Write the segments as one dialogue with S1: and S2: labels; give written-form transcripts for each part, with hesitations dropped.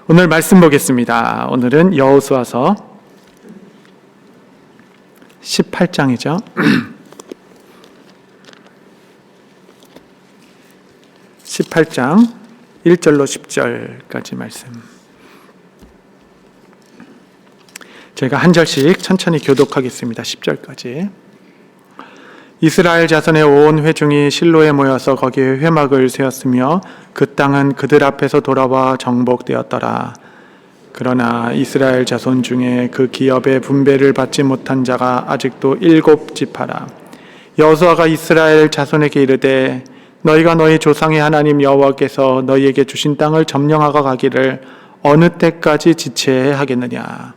S1: 오늘 말씀 보겠습니다. 오늘은 여호수아서 18장이죠. 18장 1절로 10절까지 말씀. 제가 한 절씩 천천히 교독하겠습니다. 10절까지. 이스라엘 자손의 온 회중이 실로에 모여서 거기에 회막을 세웠으며 그 땅은 그들 앞에서 돌아와 정복되었더라. 그러나 이스라엘 자손 중에 그 기업의 분배를 받지 못한 자가 아직도 7지파라. 여호수아가 이스라엘 자손에게 이르되 너희가 너희 조상의 하나님 여호와께서 너희에게 주신 땅을 점령하고 가기를 어느 때까지 지체해야 하겠느냐.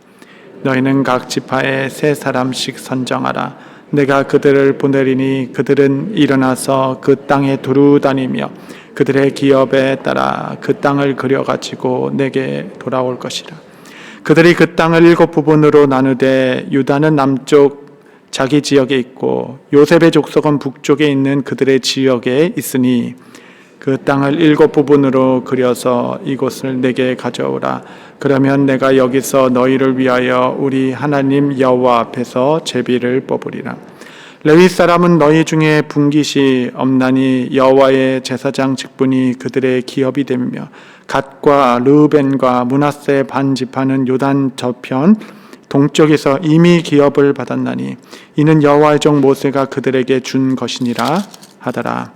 S1: 너희는 각 지파에 3사람씩 선정하라. 내가 그들을 보내리니 그들은 일어나서 그 땅에 두루 다니며 그들의 기업에 따라 그 땅을 그려가지고 내게 돌아올 것이라. 그들이 그 땅을 7부분으로 나누되 유다는 남쪽 자기 지역에 있고 요셉의 족속은 북쪽에 있는 그들의 지역에 있으니 그 땅을 7부분으로 그려서 이곳을 내게 가져오라. 그러면 내가 여기서 너희를 위하여 우리 하나님 여호와 앞에서 제비를 뽑으리라. 레위 사람은 너희 중에 분깃이 없나니 여호와의 제사장 직분이 그들의 기업이 되며 갓과 르우벤과 므낫세 반 지파는 요단 저편 동쪽에서 이미 기업을 받았나니 이는 여호와의 종 모세가 그들에게 준 것이니라 하더라.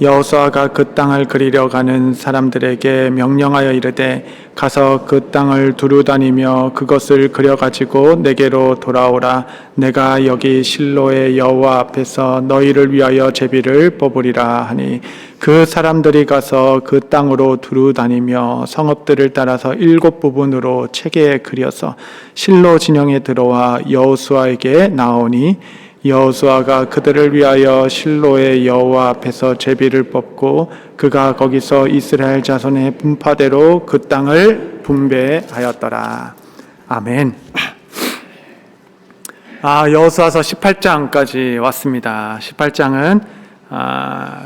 S1: 여호수아가 그 땅을 그리려 가는 사람들에게 명령하여 이르되 가서 그 땅을 두루 다니며 그것을 그려가지고 내게로 돌아오라. 내가 여기 실로의 여호와 앞에서 너희를 위하여 제비를 뽑으리라 하니 그 사람들이 가서 그 땅으로 두루 다니며 성읍들을 따라서 7부분으로 체계에 그려서 실로 진영에 들어와 여호수아에게 나오니 여호수아가 그들을 위하여 실로의 여호와 앞에서 제비를 뽑고 그가 거기서 이스라엘 자손의 분파대로 그 땅을 분배하였더라. 아멘. 여호수아서 18장까지 왔습니다. 18장은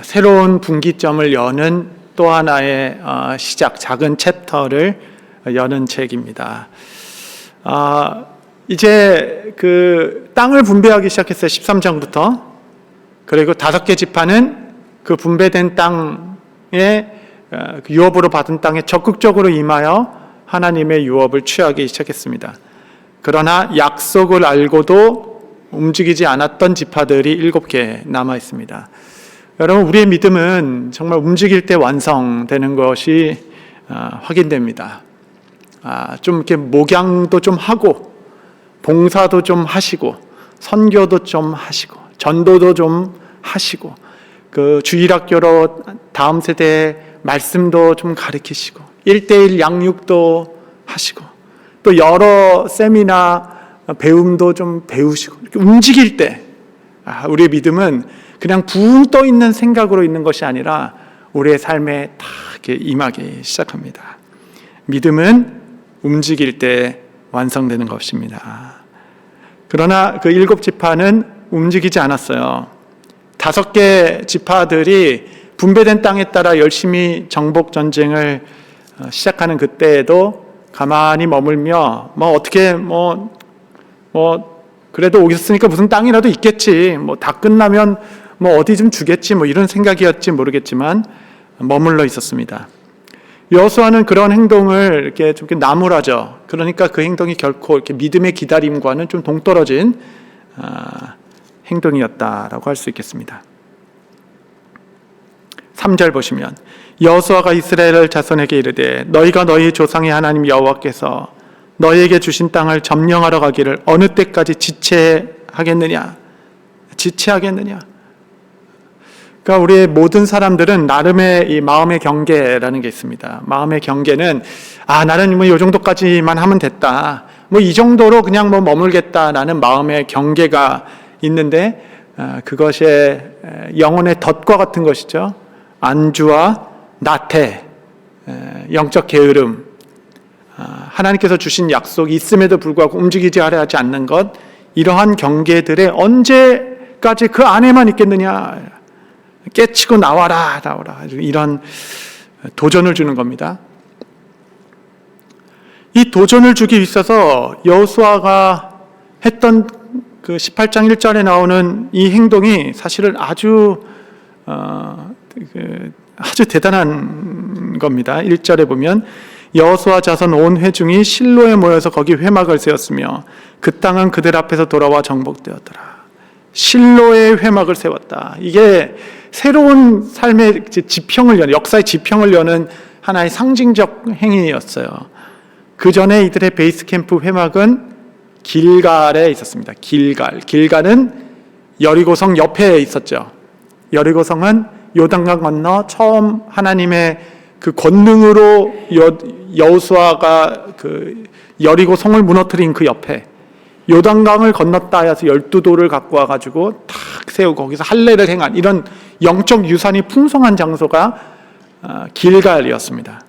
S1: 새로운 분기점을 여는 또 하나의 시작, 작은 챕터를 여는 책입니다. 이제 그 땅을 분배하기 시작했어요. 13장부터. 그리고 5개 지파는 그 분배된 땅에 유업으로 받은 땅에 적극적으로 임하여 하나님의 유업을 취하기 시작했습니다. 그러나 약속을 알고도 움직이지 않았던 지파들이 7개 남아 있습니다. 여러분, 우리의 믿음은 정말 움직일 때 완성되는 것이 확인됩니다. 좀 이렇게 목양도 좀 하고 봉사도 좀 하시고 선교도 좀 하시고 전도도 좀 하시고 그 주일학교로 다음 세대 말씀도 좀 가르치시고 1:1 양육도 하시고 또 여러 세미나 배움도 좀 배우시고 이렇게 움직일 때 우리의 믿음은 그냥 붕 떠 있는 생각으로 있는 것이 아니라 우리의 삶에 다 이렇게 임하기 시작합니다. 믿음은 움직일 때 완성되는 것입니다. 그러나 그 7지파는 움직이지 않았어요. 5개 지파들이 분배된 땅에 따라 열심히 정복 전쟁을 시작하는 그때에도 가만히 머물며 어떻게 그래도 오겠으니까 무슨 땅이라도 있겠지, 다 끝나면 어디 좀 주겠지, 이런 생각이었지 모르겠지만 머물러 있었습니다. 여호수아는 그런 행동을 이렇게 좀 나무라져. 그러니까 그 행동이 결코 이렇게 믿음의 기다림과는 좀 동떨어진 행동이었다라고 할 수 있겠습니다. 3절 보시면 여호수아가 이스라엘 자손에게 이르되 너희가 너희 조상의 하나님 여호와께서 너희에게 주신 땅을 점령하러 가기를 어느 때까지 지체하겠느냐. 그러니까 우리의 모든 사람들은 나름의 이 마음의 경계라는 게 있습니다. 마음의 경계는 나는 이 정도까지만 하면 됐다. 이 정도로 그냥 머물겠다라는 마음의 경계가 있는데 그것이 영혼의 덫과 같은 것이죠. 안주와 나태, 영적 게으름, 하나님께서 주신 약속이 있음에도 불구하고 움직이지 하지 않는 것, 이러한 경계들에 언제까지 그 안에만 있겠느냐. 깨치고 나와라. 이런 도전을 주는 겁니다. 이 도전을 주기 위해서 여호수아가 했던 그 18장 1절에 나오는 이 행동이 사실은 아주 대단한 겁니다. 1절에 보면 여호수아 자손 온 회중이 실로에 모여서 거기 회막을 세웠으며 그 땅은 그들 앞에서 돌아와 정복되었더라. 실로에 회막을 세웠다. 이게 새로운 삶의 지평을 여는, 역사의 지평을 여는 하나의 상징적 행위였어요. 그 전에 이들의 베이스 캠프 회막은 길갈에 있었습니다. 길갈은 여리고성 옆에 있었죠. 여리고성은 요단강 건너 처음 하나님의 그 권능으로 여호수아가 그 여리고성을 무너뜨린 그 옆에 요단강을 건넜다 해서 12돌을 갖고 와가지고 탁 세우고 거기서 할례를 행한 이런 영적 유산이 풍성한 장소가 길갈이었습니다.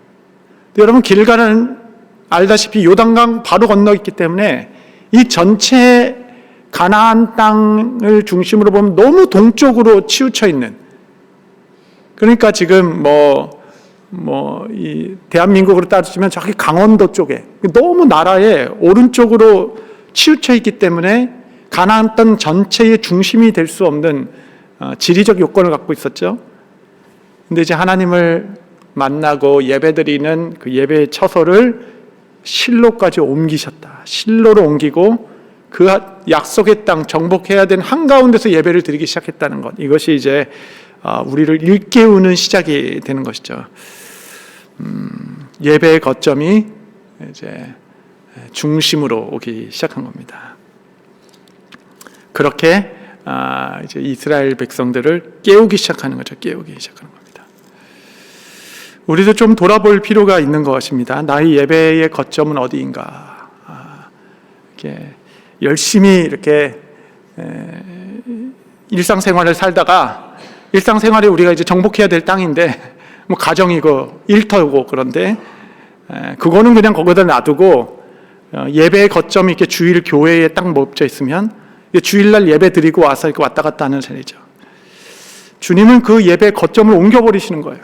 S1: 여러분, 길갈은 알다시피 요단강 바로 건너 있기 때문에 이 전체 가나안 땅을 중심으로 보면 너무 동쪽으로 치우쳐 있는, 그러니까 지금 이 대한민국으로 따지면 저기 강원도 쪽에 너무 나라의 오른쪽으로 치우쳐 있기 때문에 가나안 땅 전체의 중심이 될 수 없는 지리적 요건을 갖고 있었죠. 근데 이제 하나님을 만나고 예배드리는 그 예배의 처소를 실로까지 옮기셨다. 실로로 옮기고 그 약속의 땅, 정복해야 되는 한가운데서 예배를 드리기 시작했다는 것. 이것이 이제 우리를 일깨우는 시작이 되는 것이죠. 예배의 거점이 이제 중심으로 오기 시작한 겁니다. 그렇게 이제 이스라엘 백성들을 깨우기 시작하는 거죠. 깨우기 시작하는 겁니다. 우리도 좀 돌아볼 필요가 있는 것입니다. 나의 예배의 거점은 어디인가? 이렇게 열심히 이렇게 일상생활을 살다가 일상생활에 우리가 이제 정복해야 될 땅인데 뭐 가정이고 일터고 그런데 그거는 그냥 거기다 놔두고 예배의 거점이 이렇게 주일 교회에 딱 멈춰 있으면 주일날 예배 드리고 와서 이렇게 왔다 갔다 하는 셈이죠. 주님은 그 예배의 거점을 옮겨버리시는 거예요.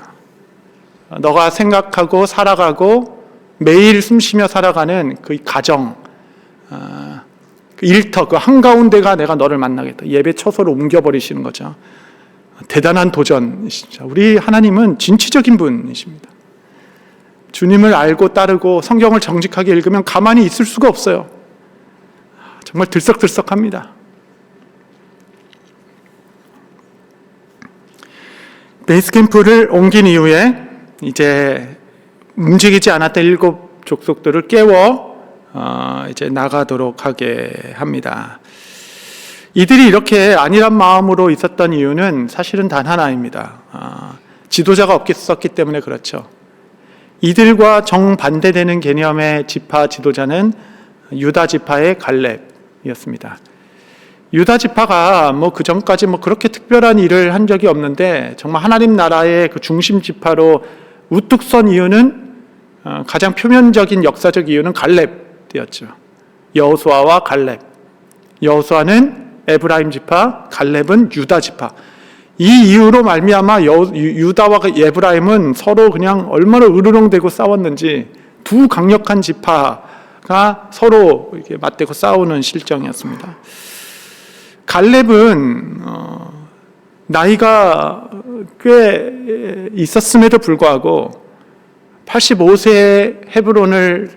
S1: 너가 생각하고 살아가고 매일 숨쉬며 살아가는 그 가정, 그 일터, 그 한가운데가 내가 너를 만나겠다. 예배 처소로 옮겨버리시는 거죠. 대단한 도전이시죠. 우리 하나님은 진취적인 분이십니다. 주님을 알고 따르고 성경을 정직하게 읽으면 가만히 있을 수가 없어요. 정말 들썩들썩합니다. 베이스 캠프를 옮긴 이후에 이제 움직이지 않았던 7 족속들을 깨워 이제 나가도록 하게 합니다. 이들이 이렇게 안일한 마음으로 있었던 이유는 사실은 단 하나입니다. 지도자가 없었기 때문에 그렇죠. 이들과 정반대되는 개념의 지파 지도자는 유다 지파의 갈렙이었습니다. 유다 지파가 그 전까지 그렇게 특별한 일을 한 적이 없는데 정말 하나님 나라의 그 중심 지파로 우뚝 선 이유는 가장 표면적인 역사적 이유는 갈렙이었죠. 여호수아와 갈렙. 여호수아는 에브라임 지파, 갈렙은 유다 지파. 이 이유로 말미암아 유다와 에브라임은 서로 그냥 얼마나 으르렁대고 싸웠는지 두 강력한 지파가 서로 이렇게 맞대고 싸우는 실정이었습니다. 갈렙은 나이가 꽤 있었음에도 불구하고 85세에 헤브론을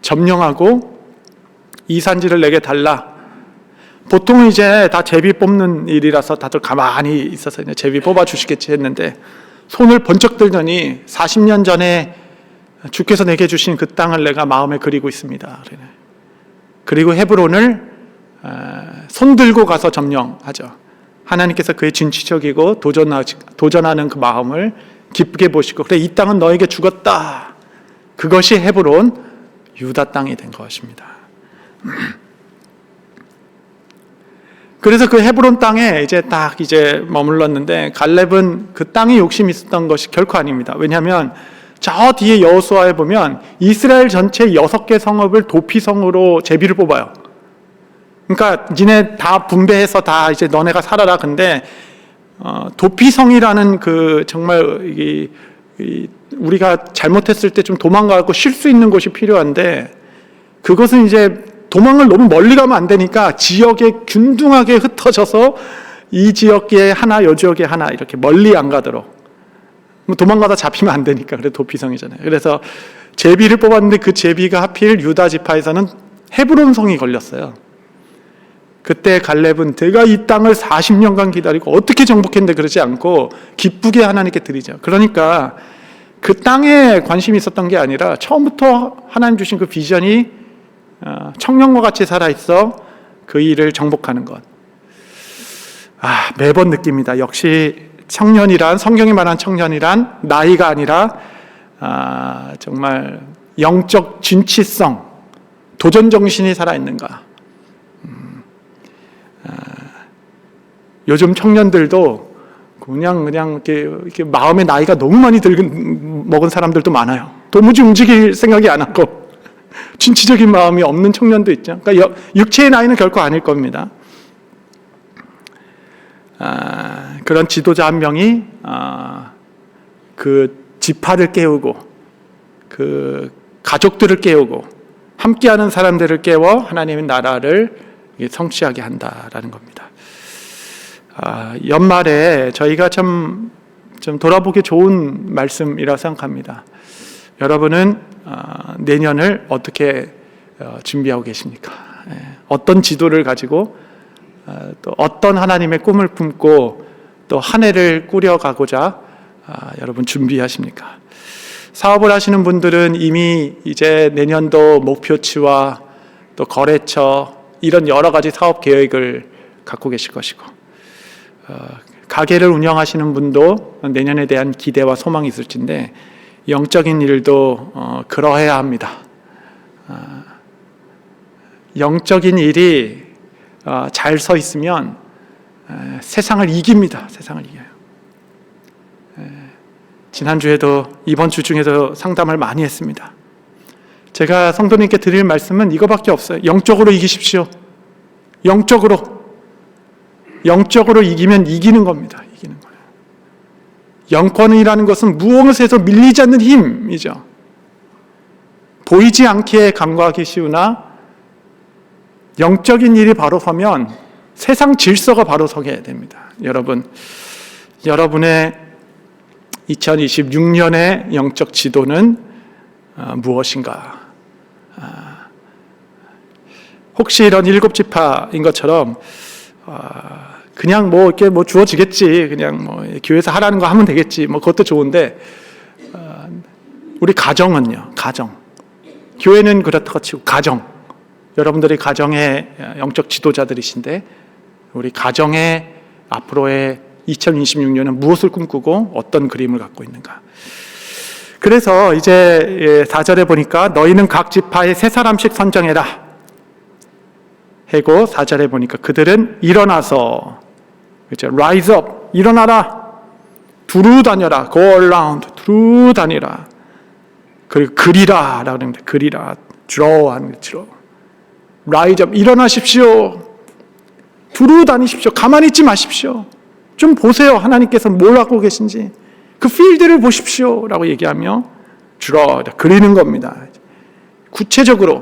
S1: 점령하고 이산지를 내게 달라. 보통은 이제 다 제비 뽑는 일이라서 다들 가만히 있어서 이제 제비 뽑아주시겠지 했는데 손을 번쩍 들더니 40년 전에 주께서 내게 주신 그 땅을 내가 마음에 그리고 있습니다. 그리고 헤브론을 손 들고 가서 점령하죠. 하나님께서 그의 진취적이고 도전하는 그 마음을 기쁘게 보시고 그래 이 땅은 너에게 주었다. 그것이 헤브론 유다 땅이 된 것입니다. 그래서 그 헤브론 땅에 이제 머물렀는데 갈렙은 그 땅에 욕심이 있었던 것이 결코 아닙니다. 왜냐하면 저 뒤에 여호수아에 보면 이스라엘 전체 6개 성읍을 도피성으로 제비를 뽑아요. 그러니까 니네 다 분배해서 다 이제 너네가 살아라. 근데 도피성이라는 그 정말 이 우리가 잘못했을 때 좀 도망가고 쉴 수 있는 곳이 필요한데, 그것은 이제 도망을 너무 멀리 가면 안 되니까 지역에 균등하게 흩어져서 이 지역에 하나, 요 지역에 하나 이렇게 멀리 안 가도록. 도망가다 잡히면 안 되니까. 그래 도피성이잖아요. 그래서 제비를 뽑았는데 그 제비가 하필 유다 지파에서는 헤브론 성이 걸렸어요. 그때 갈렙은 내가 이 땅을 40년간 기다리고 어떻게 정복했는데 그러지 않고 기쁘게 하나님께 드리죠. 그러니까 그 땅에 관심이 있었던 게 아니라 처음부터 하나님 주신 그 비전이 청년과 같이 살아있어 그 일을 정복하는 것. 매번 느낍니다. 역시 청년이란, 성경이 말한 청년이란 나이가 아니라 정말 영적 진취성, 도전 정신이 살아있는가. 요즘 청년들도 그냥 이렇게 마음의 나이가 너무 많이 먹은 사람들도 많아요. 도무지 움직일 생각이 안 하고 진취적인 마음이 없는 청년도 있죠. 그러니까 육체의 나이는 결코 아닐 겁니다. 그런 지도자 한 명이 그 지파를 깨우고 그 가족들을 깨우고 함께하는 사람들을 깨워 하나님의 나라를 성취하게 한다라는 겁니다. 연말에 저희가 좀 돌아보기 좋은 말씀이라고 생각합니다. 여러분은 내년을 어떻게 준비하고 계십니까? 어떤 지도를 가지고 또 어떤 하나님의 꿈을 품고 또 한 해를 꾸려가고자 여러분 준비하십니까? 사업을 하시는 분들은 이미 이제 내년도 목표치와 또 거래처 이런 여러 가지 사업 계획을 갖고 계실 것이고, 가게를 운영하시는 분도 내년에 대한 기대와 소망이 있을진데 영적인 일도 그러해야 합니다. 영적인 일이 잘 서 있으면 세상을 이깁니다. 세상을 이겨요. 지난주에도 이번 주 중에도 상담을 많이 했습니다. 제가 성도님께 드릴 말씀은 이거밖에 없어요. 영적으로 이기십시오. 영적으로 이기면 이기는 겁니다. 이기는 거예요. 영권이라는 것은 무엇에서 밀리지 않는 힘이죠. 보이지 않게 간과하기 쉬우나 영적인 일이 바로 서면 세상 질서가 바로 서게 됩니다. 여러분의 2026년의 영적 지도는 무엇인가? 혹시 이런 7지파인 것처럼 그냥 이렇게 주어지겠지, 그냥 교회에서 하라는 거 하면 되겠지, 그것도 좋은데, 우리 가정은요, 교회는 그렇다고 치고 여러분들이 가정의 영적 지도자들이신데 우리 가정의 앞으로의 2026년은 무엇을 꿈꾸고 어떤 그림을 갖고 있는가. 그래서 이제 4절에 보니까 너희는 각 지파에 3사람씩 선정해라 하고, 4절에 보니까 그들은 일어나서, 그렇죠? Rise up, 일어나라. 두루 다녀라. Go around, 두루 다니라. 그리고 그리라 라고 합니다. 그리라. Draw 하는 거, draw. Rise up, 일어나십시오. 두루 다니십시오. 가만히 있지 마십시오. 좀 보세요. 하나님께서 뭘 하고 계신지. 그 필드를 보십시오. 라고 얘기하며 draw, 그리는 겁니다. 구체적으로.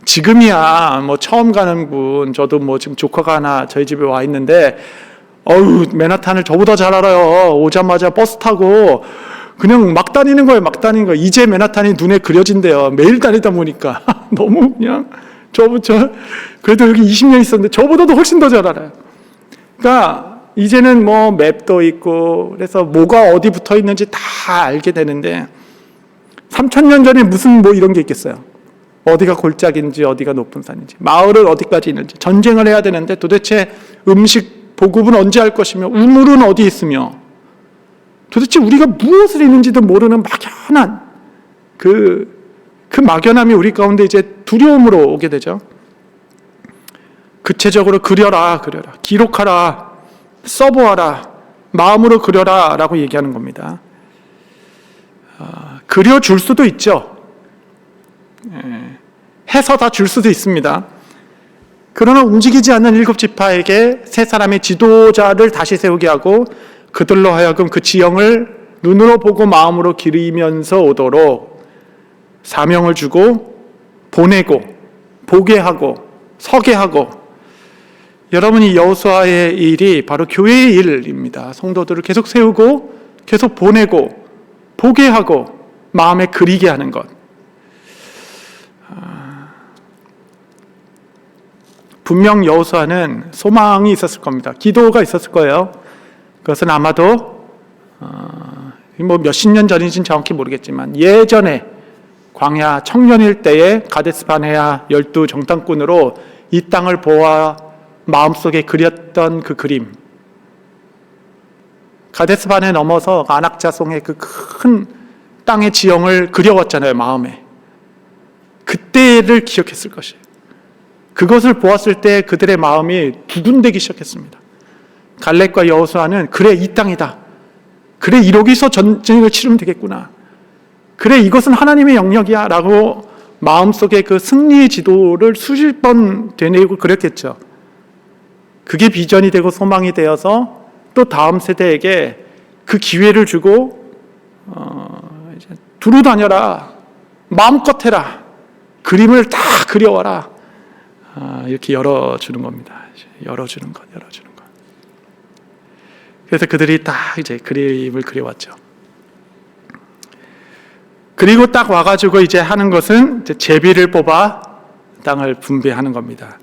S1: 지금이야 처음 가는 분, 저도 지금 조카가 하나 저희 집에 와 있는데 맨하탄을 저보다 잘 알아요. 오자마자 버스 타고 그냥 막 다니는 거예요. 이제 맨하탄이 눈에 그려진대요. 매일 다니다 보니까 너무 그냥 그래도 여기 20년 있었는데 저보다도 훨씬 더 잘 알아요. 그러니까 이제는 맵도 있고 그래서 뭐가 어디 붙어 있는지 다 알게 되는데 3,000년 전에 무슨 이런 게 있겠어요. 어디가 골짜기인지 어디가 높은 산인지 마을은 어디까지 있는지 전쟁을 해야 되는데 도대체 음식 보급은 언제 할 것이며 우물은 어디 있으며 도대체 우리가 무엇을 있는지도 모르는 막연한 그 막연함이 우리 가운데 이제 두려움으로 오게 되죠. 구체적으로 그려라, 기록하라, 써보아라, 마음으로 그려라 라고 얘기하는 겁니다. 그려줄 수도 있죠. 해서 다 줄 수도 있습니다. 그러나 움직이지 않는 7지파에게 3사람의 지도자를 다시 세우게 하고 그들로 하여금 그 지형을 눈으로 보고 마음으로 기리면서 오도록 사명을 주고 보내고 보게 하고 서게 하고, 여러분이 여호수아의 일이 바로 교회의 일입니다. 성도들을 계속 세우고 계속 보내고 보게 하고 마음에 그리게 하는 것. 분명 여호수아는 소망이 있었을 겁니다. 기도가 있었을 거예요. 그것은 아마도 뭐 몇십 년 전인지는 정확히 모르겠지만 예전에 광야 청년일 때에 가데스 바네아 12 정탐꾼으로 이 땅을 보아 마음속에 그렸던 그 그림, 가데스 바네 넘어서 안악자송의 그 큰 땅의 지형을 그려왔잖아요. 마음에. 그때를 기억했을 것이에요. 그것을 보았을 때 그들의 마음이 두근대기 시작했습니다. 갈렙과 여호수아는 그래, 이 땅이다. 그래, 여기서 전쟁을 치르면 되겠구나. 그래, 이것은 하나님의 영역이야 라고 마음속에 그 승리의 지도를 수십 번 되뇌고 그랬겠죠. 그게 비전이 되고 소망이 되어서 또 다음 세대에게 그 기회를 주고 이제 두루 다녀라, 마음껏 해라, 그림을 다 그려와라, 이렇게 열어주는 겁니다. 열어주는 것. 그래서 그들이 딱 이제 그림을 그려왔죠. 그리고 딱 와가지고 이제 하는 것은 이제 제비를 뽑아 땅을 분배하는 겁니다.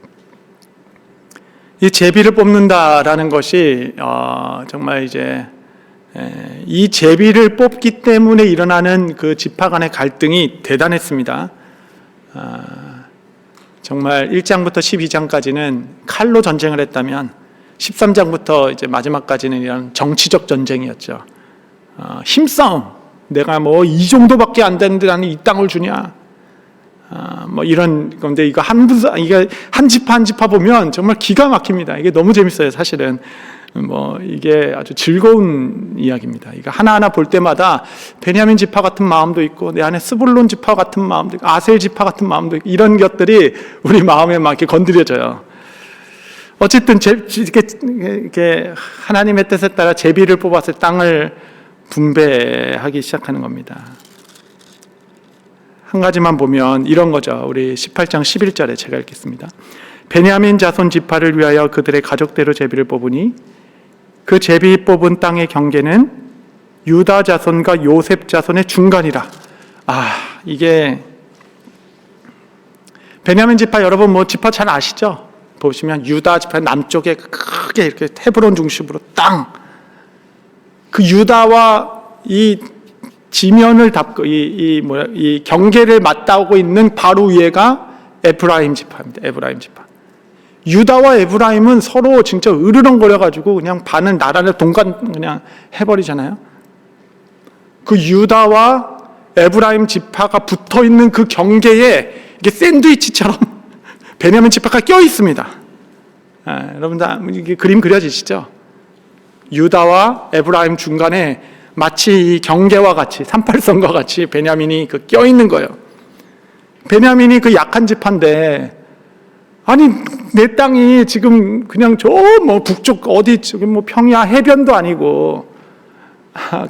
S1: 이 제비를 뽑는다라는 것이 정말 이제 이 제비를 뽑기 때문에 일어나는 그 지파 간의 갈등이 대단했습니다. 정말 1장부터 12장까지는 칼로 전쟁을 했다면 13장부터 이제 마지막까지는 이런 정치적 전쟁이었죠. 힘싸움. 내가 뭐 이 정도밖에 안 되는데 나는 이 땅을 주냐. 뭐 이런 건데, 이거 한 지파 한 지파 보면 정말 기가 막힙니다. 이게 너무 재밌어요, 사실은. 뭐 이게 아주 즐거운 이야기입니다. 이거 하나하나 볼 때마다 베냐민 지파 같은 마음도 있고, 내 안에 스불론 지파 같은 마음도 있고, 아셀 지파 같은 마음도 있고, 이런 것들이 우리 마음에 막 이렇게 건드려져요. 어쨌든 이렇게 하나님의 뜻에 따라 제비를 뽑아서 땅을 분배하기 시작하는 겁니다. 한 가지만 보면 이런 거죠. 우리 18장 11절에 제가 읽겠습니다. 베냐민 자손 지파를 위하여 그들의 가족대로 제비를 뽑으니 그 제비 뽑은 땅의 경계는 유다 자손과 요셉 자손의 중간이라. 이게 베냐민 지파, 여러분 뭐 지파 잘 아시죠? 보시면 유다 지파 남쪽에 크게 이렇게 헤브론 중심으로 땅, 그 유다와 이 지면을 덮고 이 경계를 맞닿고 있는 바로 위에가 에브라임 지파입니다. 에브라임 지파. 유다와 에브라임은 서로 진짜 으르렁거려가지고 그냥 반은 나라를 동간 그냥 해버리잖아요. 그 유다와 에브라임 지파가 붙어 있는 그 경계에 이게 샌드위치처럼 베냐민 지파가 껴 있습니다. 여러분들 이게 그림 그려지시죠? 유다와 에브라임 중간에 마치 이 경계와 같이, 38선과 같이 베냐민이 그 껴 있는 거예요. 베냐민이 그 약한 지파인데, 아니 내 땅이 지금 그냥 저 뭐 북쪽 어디 저기 뭐 평야 해변도 아니고,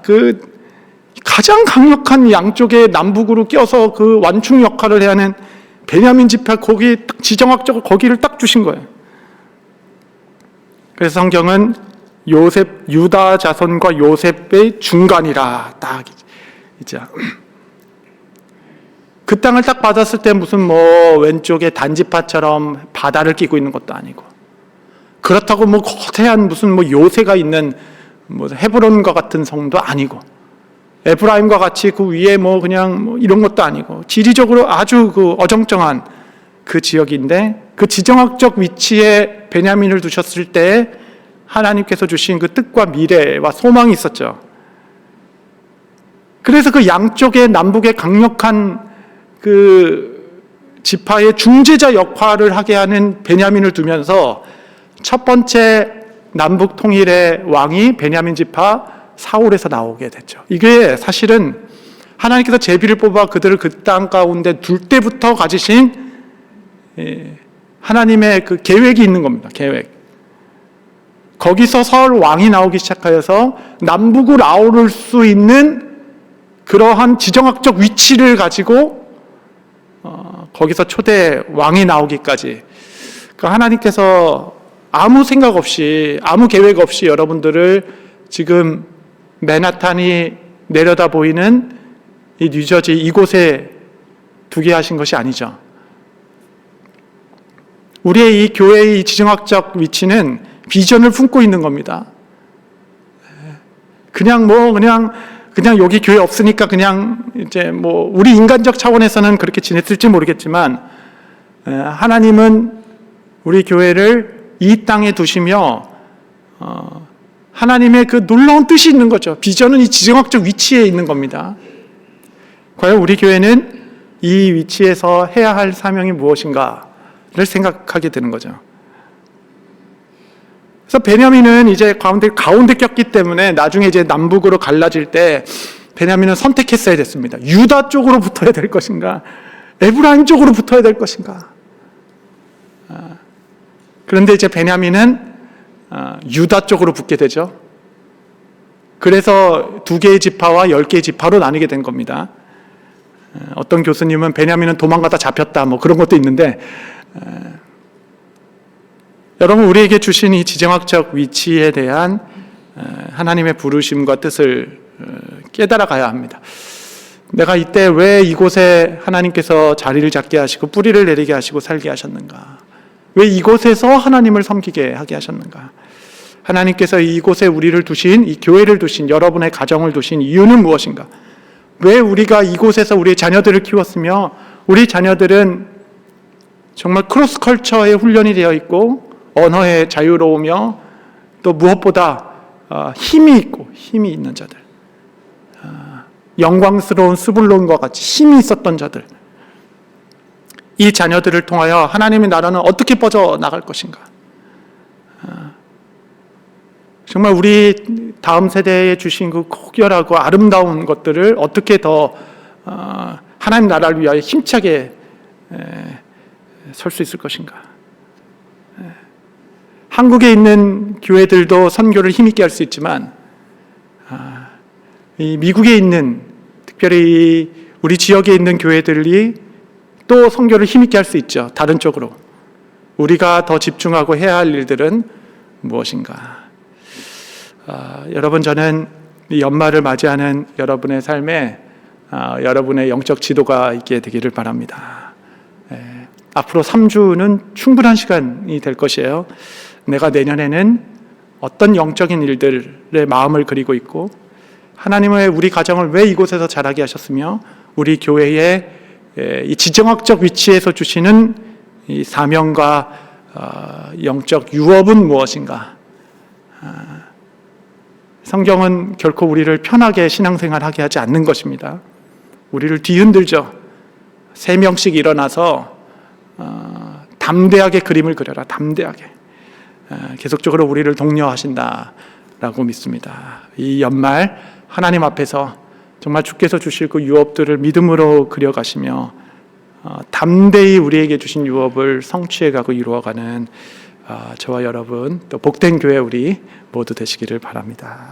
S1: 그 가장 강력한 양쪽에 남북으로 껴서 그 완충 역할을 해야 하는 베냐민 지파, 거기 지정학적으로 거기를 딱 주신 거예요. 그래서 성경은 유다 자손과 요셉의 중간이라 딱 이제 그 땅을 딱 받았을 때 무슨 뭐 왼쪽에 단지파처럼 바다를 끼고 있는 것도 아니고, 그렇다고 뭐 거대한 무슨 뭐 요새가 있는 뭐 헤브론과 같은 성도 아니고, 에브라임과 같이 그 위에 뭐 그냥 뭐 이런 것도 아니고, 지리적으로 아주 그 어정쩡한 그 지역인데, 그 지정학적 위치에 베냐민을 두셨을 때 하나님께서 주신 그 뜻과 미래와 소망이 있었죠. 그래서 그 양쪽의 남북의 강력한 그 지파의 중재자 역할을 하게 하는 베냐민을 두면서 첫 번째 남북 통일의 왕이 베냐민 지파 사울에서 나오게 됐죠. 이게 사실은 하나님께서 제비를 뽑아 그들을 그 땅 가운데 둘 때부터 가지신 하나님의 그 계획이 있는 겁니다. 계획. 거기서 설 왕이 나오기 시작하여서 남북을 아우를 수 있는 그러한 지정학적 위치를 가지고 거기서 초대 왕이 나오기까지, 그러니까 하나님께서 아무 생각 없이, 아무 계획 없이 여러분들을 지금 맨하탄이 내려다 보이는 이 뉴저지 이곳에 두게 하신 것이 아니죠. 우리의 이 교회의 지정학적 위치는 비전을 품고 있는 겁니다. 그냥 여기 교회 없으니까 그냥 이제 우리 인간적 차원에서는 그렇게 지냈을지 모르겠지만, 하나님은 우리 교회를 이 땅에 두시며 하나님의 그 놀라운 뜻이 있는 거죠. 비전은 이 지정학적 위치에 있는 겁니다. 과연 우리 교회는 이 위치에서 해야 할 사명이 무엇인가를 생각하게 되는 거죠. 그래서 베냐민은 이제 가운데 꼈기 때문에 나중에 이제 남북으로 갈라질 때 베냐민은 선택했어야 됐습니다. 유다 쪽으로 붙어야 될 것인가, 에브라임 쪽으로 붙어야 될 것인가. 그런데 이제 베냐민은 유다 쪽으로 붙게 되죠. 그래서 2개의 지파와 10개의 지파로 나뉘게 된 겁니다. 어떤 교수님은 베냐민은 도망가다 잡혔다 그런 것도 있는데, 여러분, 우리에게 주신 이 지정학적 위치에 대한 하나님의 부르심과 뜻을 깨달아 가야 합니다. 내가 이때 왜 이곳에 하나님께서 자리를 잡게 하시고 뿌리를 내리게 하시고 살게 하셨는가? 왜 이곳에서 하나님을 섬기게 하게 하셨는가? 하나님께서 이곳에 우리를 두신, 이 교회를 두신, 여러분의 가정을 두신 이유는 무엇인가? 왜 우리가 이곳에서 우리의 자녀들을 키웠으며, 우리 자녀들은 정말 크로스 컬처에 훈련이 되어 있고 언어에 자유로우며 또 무엇보다 힘이 있고 힘이 있는 자들, 영광스러운 스불론과 같이 힘이 있었던 자들, 이 자녀들을 통하여 하나님의 나라는 어떻게 뻗어나갈 것인가? 정말 우리 다음 세대에 주신 그 고결하고 아름다운 것들을 어떻게 더 하나님 나라를 위하여 힘차게 설 수 있을 것인가? 한국에 있는 교회들도 선교를 힘있게 할 수 있지만, 이 미국에 있는, 특별히 우리 지역에 있는 교회들이 또 선교를 힘있게 할 수 있죠. 다른 쪽으로. 우리가 더 집중하고 해야 할 일들은 무엇인가? 여러분, 저는 이 연말을 맞이하는 여러분의 삶에 여러분의 영적 지도가 있게 되기를 바랍니다. 앞으로 3주는 충분한 시간이 될 것이에요. 내가 내년에는 어떤 영적인 일들의 마음을 그리고 있고, 하나님의 우리 가정을 왜 이곳에서 자라게 하셨으며, 우리 교회의 이 지정학적 위치에서 주시는 이 사명과 영적 유업은 무엇인가? 성경은 결코 우리를 편하게 신앙생활하게 하지 않는 것입니다. 우리를 뒤흔들죠. 3명씩 일어나서 담대하게 그림을 그려라. 담대하게. 계속적으로 우리를 독려하신다라고 믿습니다. 이 연말 하나님 앞에서 정말 주께서 주실 그 유업들을 믿음으로 그려가시며 담대히 우리에게 주신 유업을 성취해가고 이루어가는 저와 여러분, 또 복된 교회 우리 모두 되시기를 바랍니다.